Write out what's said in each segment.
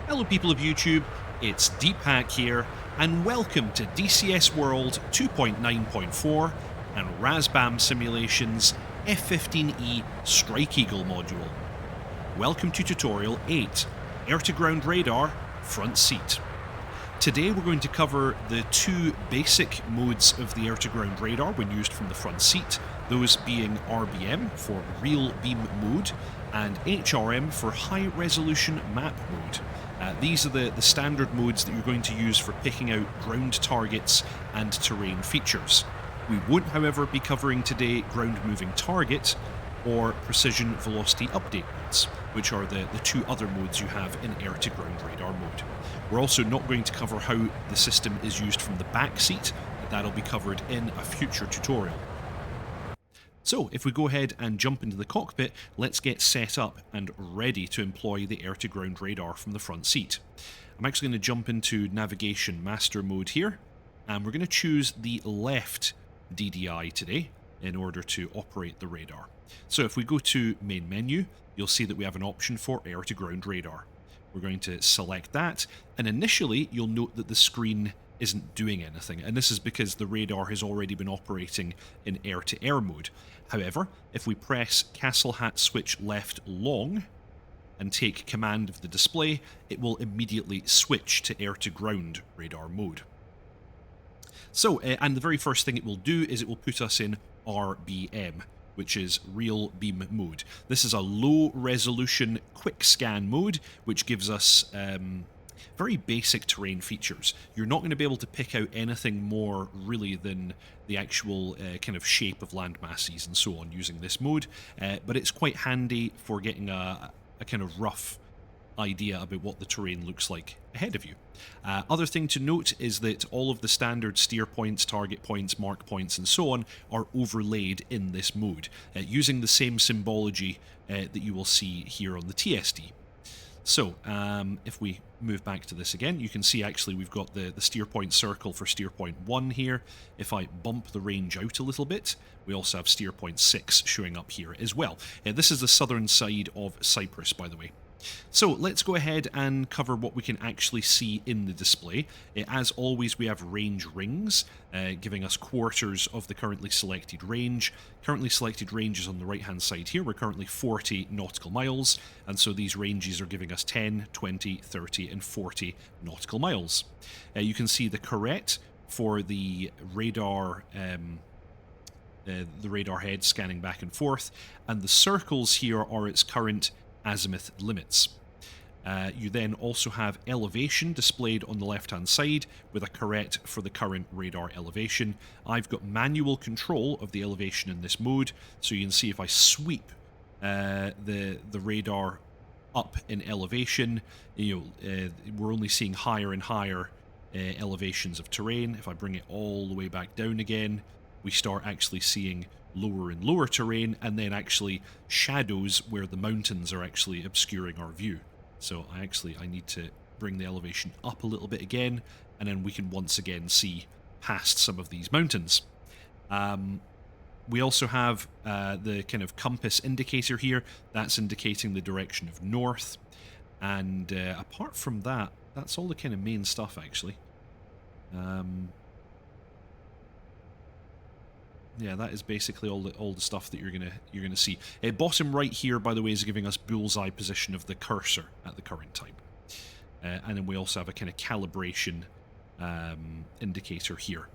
Hello people of YouTube, it's Deephack here, and welcome to DCS World 2.9.4 and RBM Simulation's F-15E Strike Eagle module. Welcome to Tutorial 8, Air-to-Ground Radar, Front Seat. Today we're going to cover the two basic modes of the air-to-ground radar when used from the front seat, those being RBM for Real Beam Mode and HRM for High Resolution Map Mode. These are the standard modes that you're going to use for picking out ground targets and terrain features. We won't, however, be covering today ground moving target or precision velocity update modes, which are the two other modes you have in air-to-ground radar mode. We're also not going to cover how the system is used from the back seat, but that'll be covered in a future tutorial. So if we go ahead and jump into the cockpit, let's get set up and ready to employ the air-to-ground radar from the front seat. I'm actually going to jump into navigation master mode here, and we're going to choose the left DDI today in order to operate the radar. So if we go to main menu, you'll see that we have an option for air-to-ground radar. We're going to select that, and initially you'll note that the screen isn't doing anything, and this is because the radar has already been operating in air-to-air mode. However, if we press Castle Hat switch left long and take command of the display, it will immediately switch to air-to-ground radar mode. So, and the very first thing it will do is it will put us in RBM, which is Real Beam Mode. This is a low resolution quick scan mode, which gives us very basic terrain features. You're not going to be able to pick out anything more really than the actual kind of shape of land masses and so on using this mode, but it's quite handy for getting a kind of rough idea about what the terrain looks like ahead of you. Other thing to note is that all of the standard steer points, target points, mark points and so on are overlaid in this mode, using the same symbology that you will see here on the TSD. So, if we move back to this again, you can see actually we've got the steer point circle for steer point 1 here. If I bump the range out a little bit, we also have steer point 6 showing up here as well. This is the southern side of Cyprus, by the way. So let's go ahead and cover what we can actually see in the display. As always, we have range rings, giving us quarters of the currently selected range. Currently selected range is on the right hand side here. We're currently 40 nautical miles, and so these ranges are giving us 10, 20, 30 and 40 nautical miles. You can see the caret for the radar head scanning back and forth, and the circles here are its current azimuth limits. You then also have elevation displayed on the left hand side with a caret for the current radar elevation. I've got manual control of the elevation in this mode, so you can see if I sweep the radar up in elevation, we're only seeing higher and higher elevations of terrain. If I bring it all the way back down again, we start actually seeing lower and lower terrain, and then actually shadows where the mountains are actually obscuring our view. So I need to bring the elevation up a little bit again, and then we can once again see past some of these mountains. We also have the kind of compass indicator here. That's indicating the direction of north, and apart from that, that's all the kind of main stuff actually. Yeah, that is basically all the stuff that you're gonna see. Bottom right here, by the way, is giving us bullseye position of the cursor at the current time, and then we also have a kind of calibration indicator here.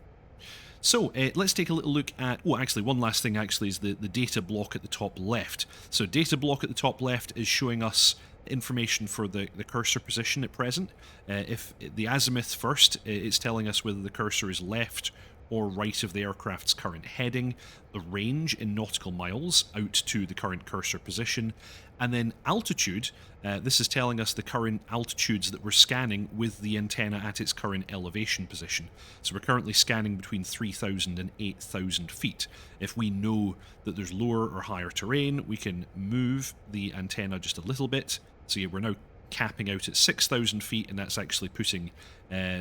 So let's take a little look at. Oh, actually, one last thing actually is the data block at the top left. So data block at the top left is showing us information for the cursor position at present. If the azimuth first, it's telling us whether the cursor is left or right of the aircraft's current heading, the range in nautical miles out to the current cursor position, and then altitude. This is telling us the current altitudes that we're scanning with the antenna at its current elevation position. So we're currently scanning between 3,000 and 8,000 feet. If we know that there's lower or higher terrain, we can move the antenna just a little bit. So yeah, we're now capping out at 6,000 feet, and that's actually putting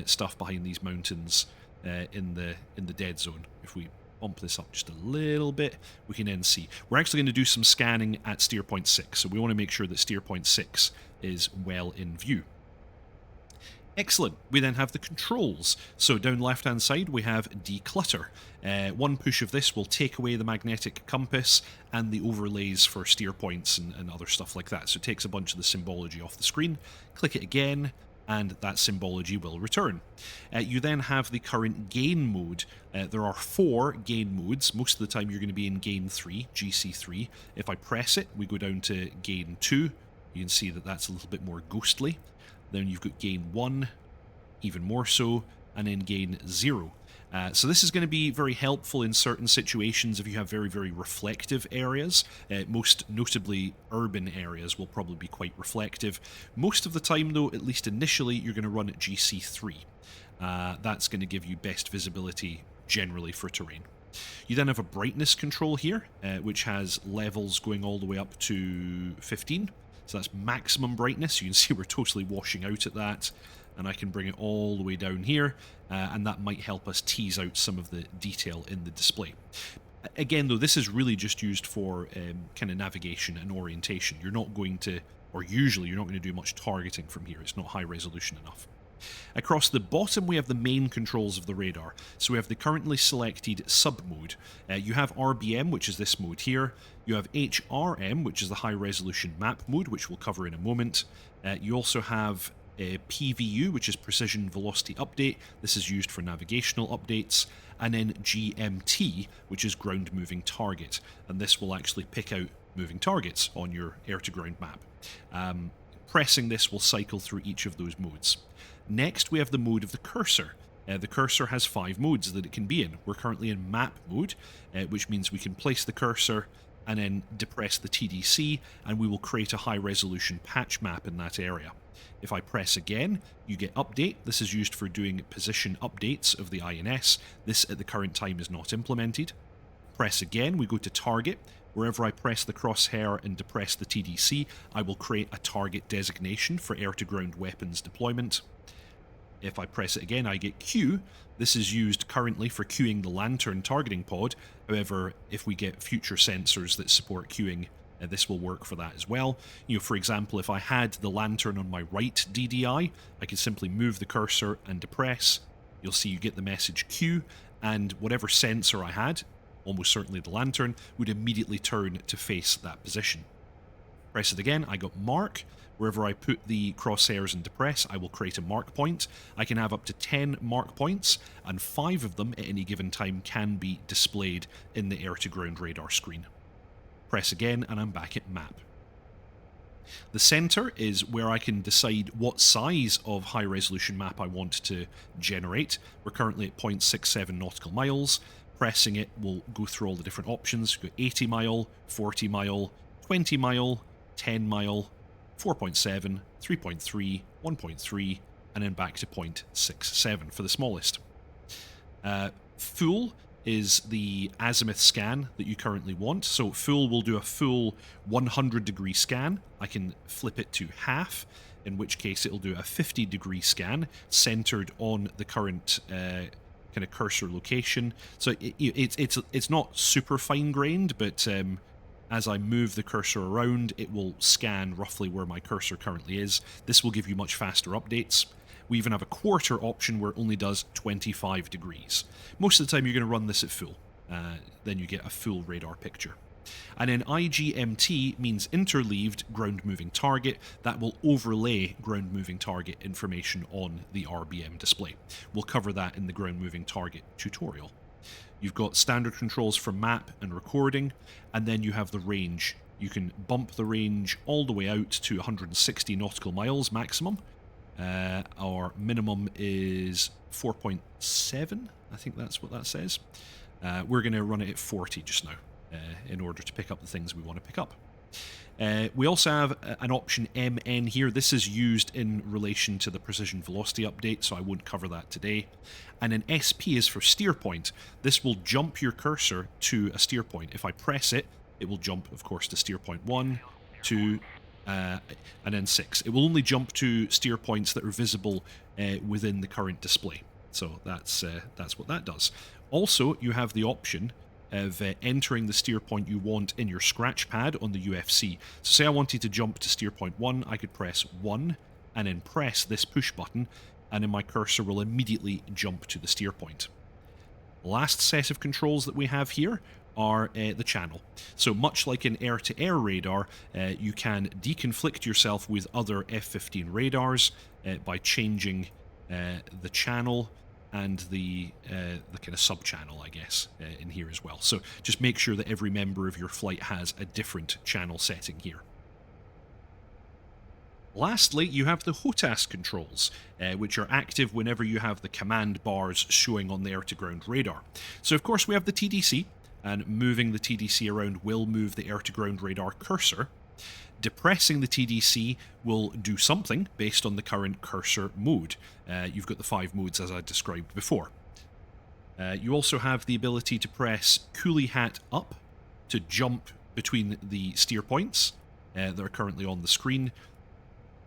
stuff behind these mountains in the dead zone. If we bump this up just a little bit, we can then see. We're actually going to do some scanning at steer point 6, so we want to make sure that steer point 6 is well in view. Excellent. We then have the controls. So down left hand side we have declutter. One push of this will take away the magnetic compass and the overlays for steer points and other stuff like that. So it takes a bunch of the symbology off the screen. Click it again and that symbology will return. You then have the current gain mode. There are 4 gain modes. Most of the time you're going to be in gain 3, GC3. If I press it, we go down to gain 2. You can see that that's a little bit more ghostly. Then you've got gain 1, even more so, and then gain 0. So this is going to be very helpful in certain situations if you have very, very reflective areas. Most notably, urban areas will probably be quite reflective. Most of the time, though, at least initially, you're going to run at GC3. That's going to give you best visibility generally for terrain. You then have a brightness control here, which has levels going all the way up to 15. So that's maximum brightness. You can see we're totally washing out at that. And I can bring it all the way down here, and that might help us tease out some of the detail in the display. Again, though, this is really just used for kind of navigation and orientation. You're not going to, or usually you're not going to do much targeting from here. It's not high resolution enough. Across the bottom, we have the main controls of the radar. So we have the currently selected sub-mode. You have RBM, which is this mode here. You have HRM, which is the high-resolution map mode, which we'll cover in a moment. You also have PVU, which is Precision Velocity Update. This is used for navigational updates. And then GMT, which is Ground Moving Target. And this will actually pick out moving targets on your air-to-ground map. Pressing this will cycle through each of those modes. Next, we have the mode of the cursor. The cursor has 5 modes that it can be in. We're currently in map mode, which means we can place the cursor and then depress the TDC, and we will create a high-resolution patch map in that area. If I press again, you get update. This is used for doing position updates of the INS. This at the current time is not implemented. Press again, we go to target. Wherever I press the crosshair and depress the TDC, I will create a target designation for air-to-ground weapons deployment. If I press it again, I get Q. This is used currently for queuing the lantern targeting pod. However, if we get future sensors that support queuing, this will work for that as well. For example, if I had the lantern on my right DDI, I could simply move the cursor and depress. You'll see you get the message Q, and whatever sensor I had, almost certainly the lantern, would immediately turn to face that position. Press it again, I got mark. Wherever I put the crosshairs and depress, I will create a mark point. I can have up to 10 mark points, and 5 of them at any given time can be displayed in the air-to-ground radar screen. Press again, and I'm back at map. The center is where I can decide what size of high-resolution map I want to generate. We're currently at 0.67 nautical miles. Pressing it will go through all the different options. We've got 80 mile, 40 mile, 20 mile, 10 mile, 4.7, 3.3, 1.3, and then back to 0.67 for the smallest. Full is the azimuth scan that you currently want. So full will do a full 100-degree scan. I can flip it to half, in which case it'll do a 50-degree scan centered on the current kind of cursor location. So it's not super fine-grained, but as I move the cursor around, it will scan roughly where my cursor currently is. This will give you much faster updates. We even have a quarter option where it only does 25 degrees. Most of the time you're going to run this at full. Then you get a full radar picture. And then IGMT means interleaved ground moving target. That will overlay ground moving target information on the RBM display. We'll cover that in the ground moving target tutorial. You've got standard controls for map and recording, and then you have the range. You can bump the range all the way out to 160 nautical miles maximum. Our minimum is 4.7, I think that's what that says. We're going to run it at 40 just now in order to pick up the things we want to pick up. We also have an option MN here. This is used in relation to the precision velocity update, so I won't cover that today. And an SP is for steer point. This will jump your cursor to a steer point. If I press it, it will jump, of course, to steer point 1, 2, and then 6. It will only jump to steer points that are visible within the current display. So that's what that does. Also, you have the option of entering the steer point you want in your scratch pad on the UFC. So say I wanted to jump to steer point 1, I could press 1 and then press this push button. and then my cursor will immediately jump to the steer point. Last set of controls that we have here are the channel. So much like in air-to-air radar, you can deconflict yourself with other F-15 radars by changing the channel and the kind of sub-channel, I guess, in here as well. So just make sure that every member of your flight has a different channel setting here. Lastly, you have the Hotas controls, which are active whenever you have the command bars showing on the air-to-ground radar. So of course we have the TDC, and moving the TDC around will move the air-to-ground radar cursor. Depressing the TDC will do something based on the current cursor mode. You've got the 5 modes as I described before. You also have the ability to press coolie hat up to jump between the steer points that are currently on the screen.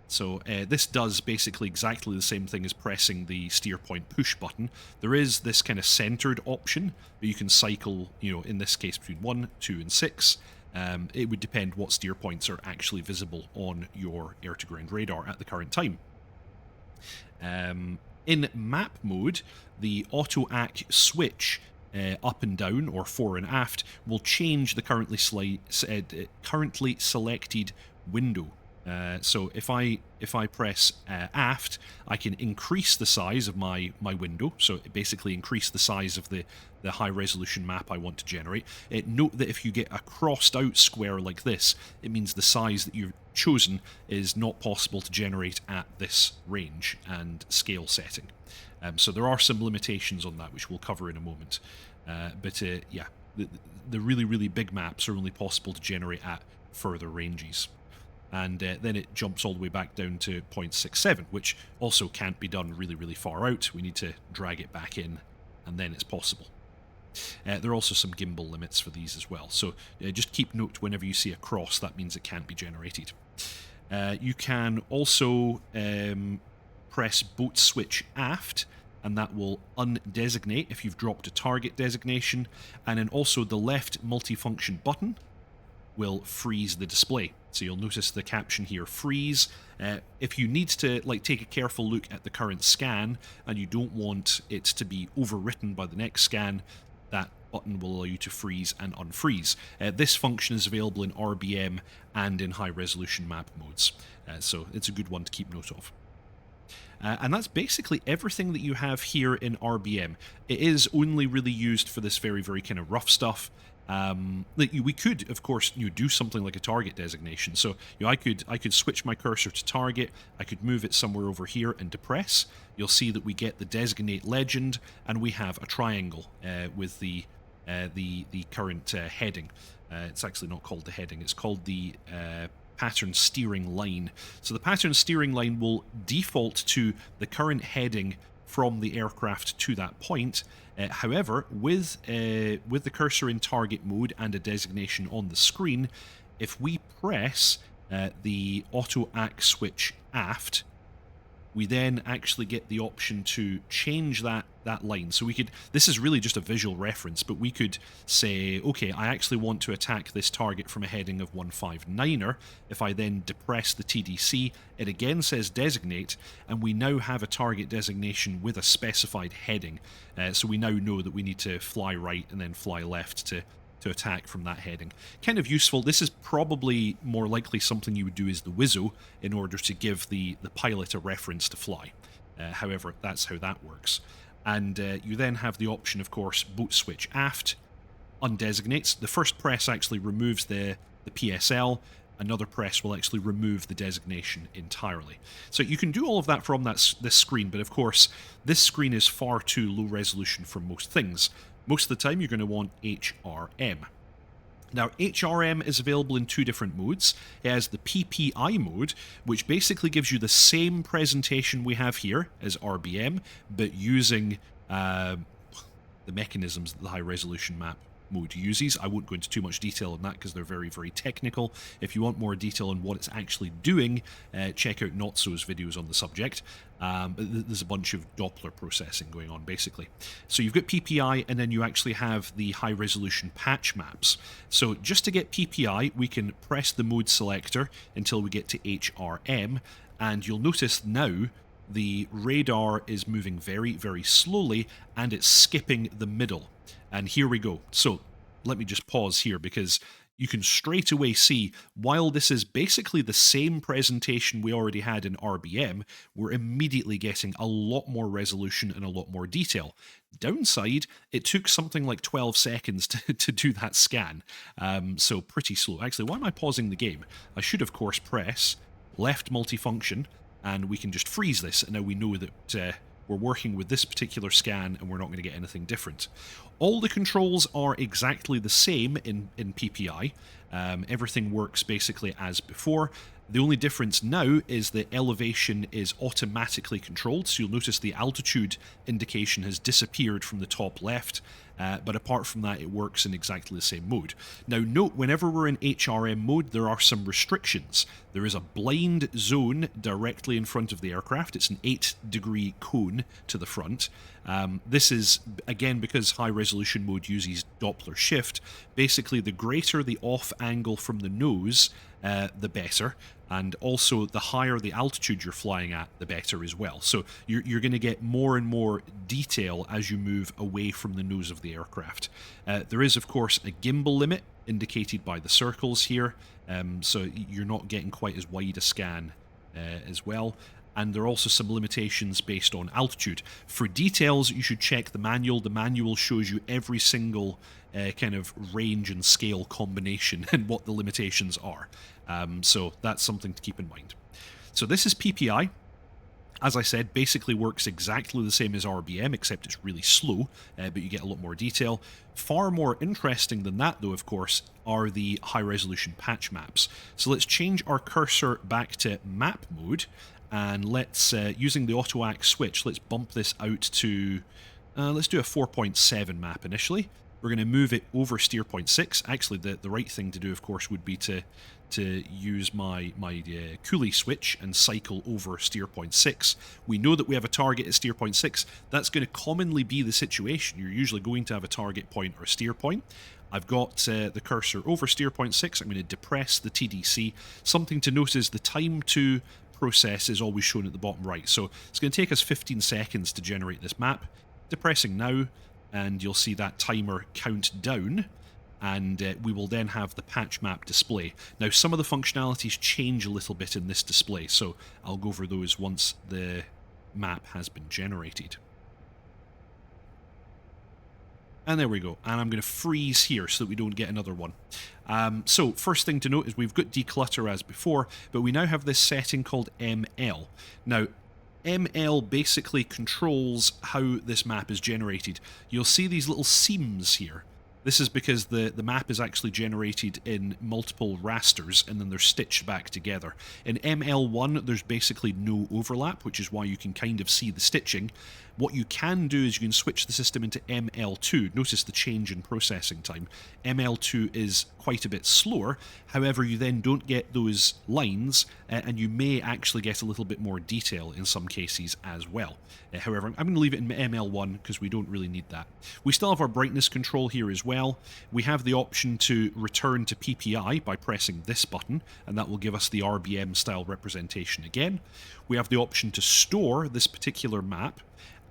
So this does basically exactly the same thing as pressing the steer point push button. There is this kind of centered option where you can cycle, in this case between 1, 2, and 6. It would depend what steer points are actually visible on your air-to-ground radar at the current time. In map mode, the auto-AC switch up and down, or fore and aft, will change the currently selected window. So if I press aft, I can increase the size of my window, so basically increase the size of the high resolution map I want to generate. Note that if you get a crossed out square like this, it means the size that you've chosen is not possible to generate at this range and scale setting. So there are some limitations on that, which we'll cover in a moment. Yeah, the really, really big maps are only possible to generate at further ranges. And then it jumps all the way back down to 0.67, which also can't be done really, really far out. We need to drag it back in, and then it's possible. There are also some gimbal limits for these as well, so just keep note whenever you see a cross, that means it can't be generated. You can also press boat switch aft, and that will undesignate if you've dropped a target designation, and then also the left multifunction button will freeze the display. So you'll notice the caption here, freeze. If you need to take a careful look at the current scan and you don't want it to be overwritten by the next scan, that button will allow you to freeze and unfreeze. This function is available in RBM and in high resolution map modes, so it's a good one to keep note of. And that's basically everything that you have here in RBM. It is only really used for this very, very kind of rough stuff. We could, of course, do something like a target designation. So I could switch my cursor to target. I could move it somewhere over here and depress. You'll see that we get the designate legend, and we have a triangle with the current heading. It's actually not called the heading. It's called the pattern steering line. So the pattern steering line will default to the current heading from the aircraft to that point. However, with the cursor in target mode and a designation on the screen, if we press the auto-AC switch aft, we then actually get the option to change that line. So we could, this is really just a visual reference, but we could say, okay, I actually want to attack this target from a heading of 159er. If I then depress the TDC, it again says designate, and we now have a target designation with a specified heading. So we now know that we need to fly right and then fly left to attack from that heading. Kind of useful. This is probably more likely something you would do as the Wizzo in order to give the pilot a reference to fly. However, that's how that works. And you then have the option, of course, boat switch aft, undesignates. The first press actually removes the PSL. Another press will actually remove the designation entirely. So you can do all of that from this screen, but of course, this screen is far too low resolution for most things. Most of the time, you're going to want HRM. Now, HRM is available in 2 different modes. It has the PPI mode, which basically gives you the same presentation we have here as RBM, but using the mechanisms that the high-resolution map mode uses. I won't go into too much detail on that because they're very, very technical. If you want more detail on what it's actually doing, check out Notso's videos on the subject. But there's a bunch of Doppler processing going on, basically. So you've got PPI, and then you actually have the high-resolution patch maps. So just to get PPI, we can press the mode selector until we get to HRM, and you'll notice now the radar is moving very, very slowly, and it's skipping the middle. And here we go. So let me just pause here, because you can straight away see, while this is basically the same presentation we already had in RBM, we're immediately getting a lot more resolution and a lot more detail. Downside, it took something like 12 seconds to do that scan, so pretty slow. Actually, why am I pausing the game? I should, of course, press left multifunction, and we can just freeze this, and now we know that we're working with this particular scan and we're not going to get anything different. All the controls are exactly the same in PPI. Everything works basically as before. The only difference now is the elevation is automatically controlled, so you'll notice the altitude indication has disappeared from the top left, but apart from that, it works in exactly the same mode. Now note, whenever we're in HRM mode, there are some restrictions. There is a blind zone directly in front of the aircraft. It's an 8-degree cone to the front. This is, again, because high-resolution mode uses Doppler shift. Basically, the greater the off angle from the nose, the better, and also the higher the altitude you're flying at, the better as well. So you're going to get more and more detail as you move away from the nose of the aircraft. There is, of course, a gimbal limit indicated by the circles here, so you're not getting quite as wide a scan as well. And there are also some limitations based on altitude. For details, you should check the manual. The manual shows you every single kind of range and scale combination and what the limitations are. So that's something to keep in mind. So this is PPI. As I said, basically works exactly the same as RBM, except it's really slow, but you get a lot more detail. Far more interesting than that, though, of course, are the high-resolution patch maps. So let's change our cursor back to map mode, and let's, using the auto-act switch, let's bump this out to, let's do a 4.7 map initially. We're going to move it over steer point 6. Actually, the right thing to do, of course, would be to use my Cooley switch and cycle over steer point 6. We know that we have a target at steer point 6. That's going to commonly be the situation. You're usually going to have a target point or a steer point. I've got the cursor over steer point 6. I'm going to depress the TDC. Something to note is the time to process is always shown at the bottom right. So it's going to take us 15 seconds to generate this map. Depressing now, and you'll see that timer count down, and we will then have the patch map display. Now, some of the functionalities change a little bit in this display, so I'll go over those once the map has been generated. And there we go. And I'm going to freeze here so that we don't get another one. So first thing to note is we've got declutter as before, but we now have this setting called ML. Now, ML basically controls how this map is generated. You'll see these little seams here. This is because the map is actually generated in multiple rasters and then they're stitched back together. In ML1, there's basically no overlap, which is why you can kind of see the stitching. What you can do is you can switch the system into ML2. Notice the change in processing time. ML2 is quite a bit slower, however you then don't get those lines, and you may actually get a little bit more detail in some cases as well. However, I'm going to leave it in ML1 because we don't really need that. We still have our brightness control here as well. We have the option to return to PPI by pressing this button, and that will give us the RBM style representation again. We have the option to store this particular map.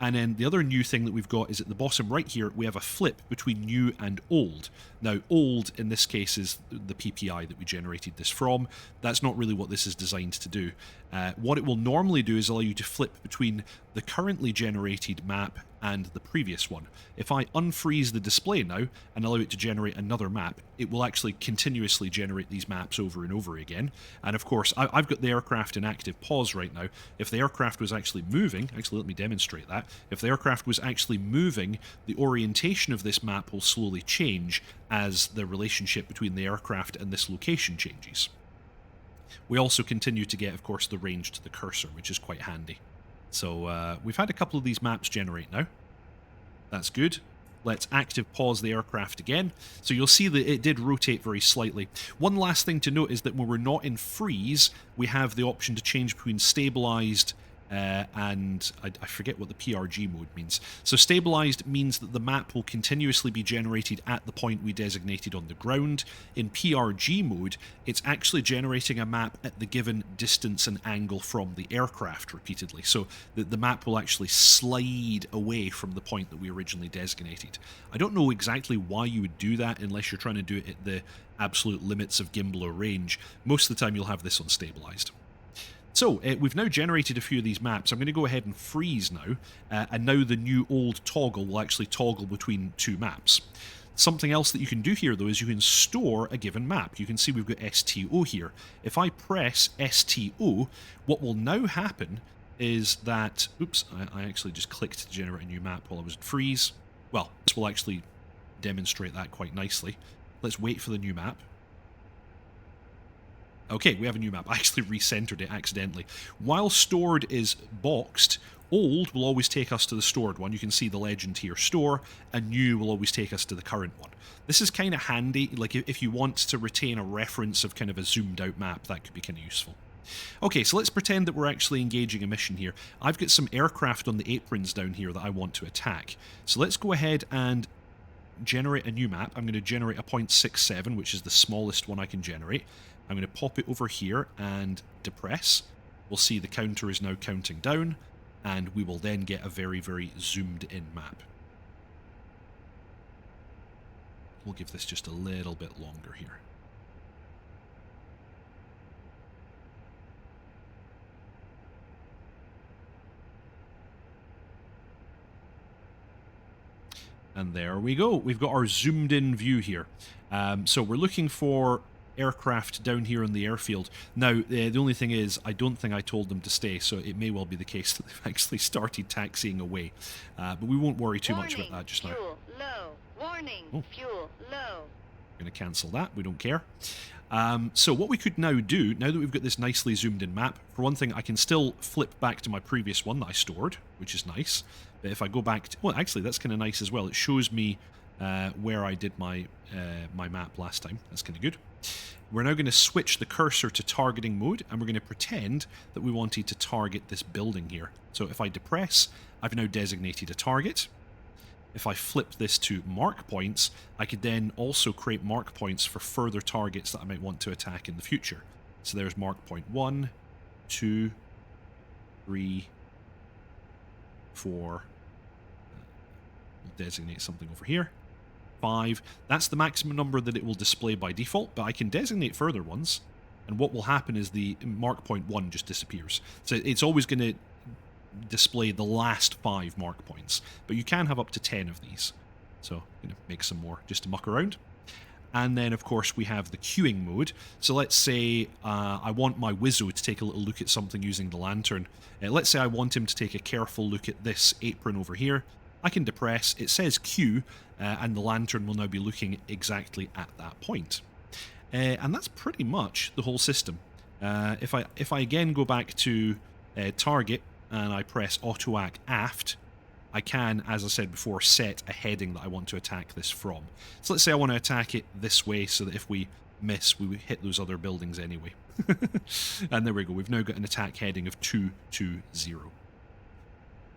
And then the other new thing that we've got is at the bottom right here, we have a flip between new and old. Now, old in this case is the PPI that we generated this from. That's not really what this is designed to do. What it will normally do is allow you to flip between the currently generated map and the previous one. If I unfreeze the display now and allow it to generate another map, it will actually continuously generate these maps over and over again. And of course, I've got the aircraft in active pause right now. If the aircraft was actually moving, actually let me demonstrate that. If the aircraft was actually moving, the orientation of this map will slowly change as the relationship between the aircraft and this location changes. We also continue to get, of course, the range to the cursor, which is quite handy. So we've had a couple of these maps generate now. That's good. Let's active pause the aircraft again. So you'll see that it did rotate very slightly. One last thing to note is that when we're not in freeze, we have the option to change between stabilized and I forget what the PRG mode means. So stabilized means that the map will continuously be generated at the point we designated on the ground. In PRG mode, it's actually generating a map at the given distance and angle from the aircraft repeatedly. So the map will actually slide away from the point that we originally designated. I don't know exactly why you would do that unless you're trying to do it at the absolute limits of gimbal or range. Most of the time you'll have this unstabilized. So, we've now generated a few of these maps. I'm going to go ahead and freeze now, and now the new old toggle will actually toggle between two maps. Something else that you can do here, though, is you can store a given map. You can see we've got STO here. If I press STO, what will now happen is that... Oops, I actually just clicked to generate a new map while I was in freeze. Well, this will actually demonstrate that quite nicely. Let's wait for the new map. Okay, we have a new map. I actually recentered it accidentally. While stored is boxed, old will always take us to the stored one. You can see the legend here, store, and new will always take us to the current one. This is kind of handy, like if you want to retain a reference of kind of a zoomed out map, that could be kind of useful. Okay, so let's pretend that we're actually engaging a mission here. I've got some aircraft on the aprons down here that I want to attack. So let's go ahead and generate a new map. I'm going to generate a 0.67, which is the smallest one I can generate. I'm going to pop it over here and depress. We'll see the counter is now counting down, and we will then get a very, very zoomed in map. We'll give this just a little bit longer here. And there we go. We've got our zoomed in view here. So we're looking for aircraft down here on the airfield. Now, the only thing is, I don't think I told them to stay, so it may well be the case that they've actually started taxiing away. But we won't worry too much about that just now. Fuel low. Warning, fuel low. We're going to cancel that. We don't care. So what we could now do, now that we've got this nicely zoomed in map, for one thing, I can still flip back to my previous one that I stored, which is nice. But if I go back to... Well, actually, that's kind of nice as well. It shows me where I did my my map last time. That's kind of good. We're now going to switch the cursor to targeting mode, and we're going to pretend that we wanted to target this building here. So if I depress, I've now designated a target. If I flip this to mark points, I could then also create mark points for further targets that I might want to attack in the future. So there's mark point 1, 2, 3, 4. We'll designate something over here. 5. That's the maximum number that it will display by default, but I can designate further ones, and what will happen is the mark point 1 just disappears. So it's always going to display the last 5 mark points, but you can have up to 10 of these. So I'm going to make some more just to muck around. And then, of course, we have the queuing mode. So let's say I want my Wizzo to take a little look at something using the lantern. Let's say I want him to take a careful look at this apron over here. I can depress, it says queue, and the lantern will now be looking exactly at that point. And that's pretty much the whole system. If I again go back to target and I press auto-act aft, I can, as I said before, set a heading that I want to attack this from. So let's say I want to attack it this way so that if we miss, we hit those other buildings anyway. And there we go, we've now got an attack heading of 220.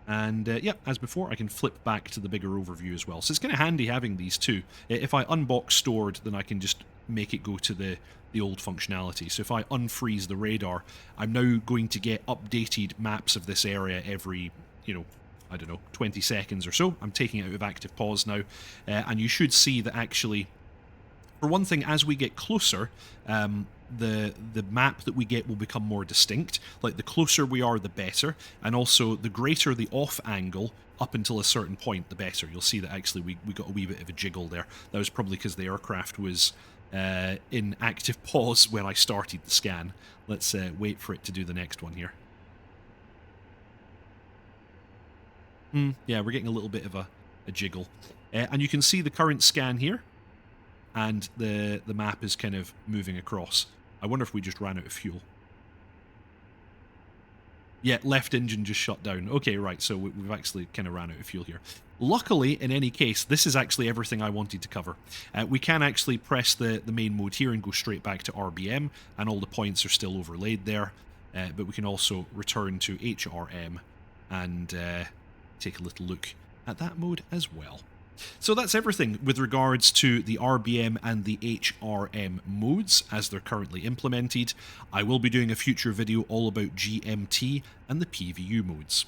And yeah, as before, I can flip back to the bigger overview as well. So it's kind of handy having these two. If I unbox stored, then I can just make it go to the old functionality. So if I unfreeze the radar, I'm now going to get updated maps of this area every, I don't know, 20 seconds or so. I'm taking it out of active pause now. And you should see that actually, for one thing, as we get closer, the map that we get will become more distinct. Like, the closer we are, the better, and also the greater the off angle up until a certain point, the better. You'll see that actually we got a wee bit of a jiggle there. That was probably because the aircraft was in active pause when I started the scan. Let's wait for it to do the next one here. Yeah, we're getting a little bit of a jiggle. And you can see the current scan here, and the map is kind of moving across. I wonder if we just ran out of fuel. Yeah, left engine just shut down. Okay, right, so we've actually kind of ran out of fuel here. Luckily, in any case, this is actually everything I wanted to cover. We can actually press the main mode here and go straight back to RBM, and all the points are still overlaid there. but we can also return to HRM and take a little look at that mode as well. So that's everything with regards to the RBM and the HRM modes as they're currently implemented. I will be doing a future video all about GMT and the PVU modes.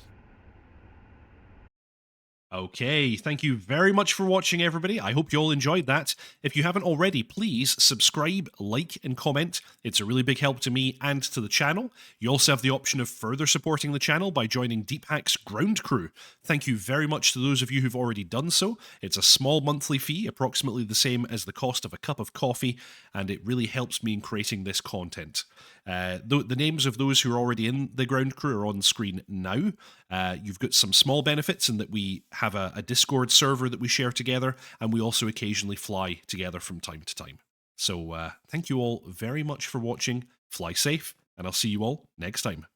Okay, thank you very much for watching, everybody. I hope you all enjoyed that. If you haven't already, please subscribe, like, and comment. It's a really big help to me and to the channel. You also have the option of further supporting the channel by joining DeepHack's ground crew. Thank you very much to those of you who've already done so. It's a small monthly fee, approximately the same as the cost of a cup of coffee, and it really helps me in creating this content. The names of those who are already in the ground crew are on screen now. You've got some small benefits in that we have a Discord server that we share together, and we also occasionally fly together from time to time. So thank you all very much for watching. Fly safe, and I'll see you all next time.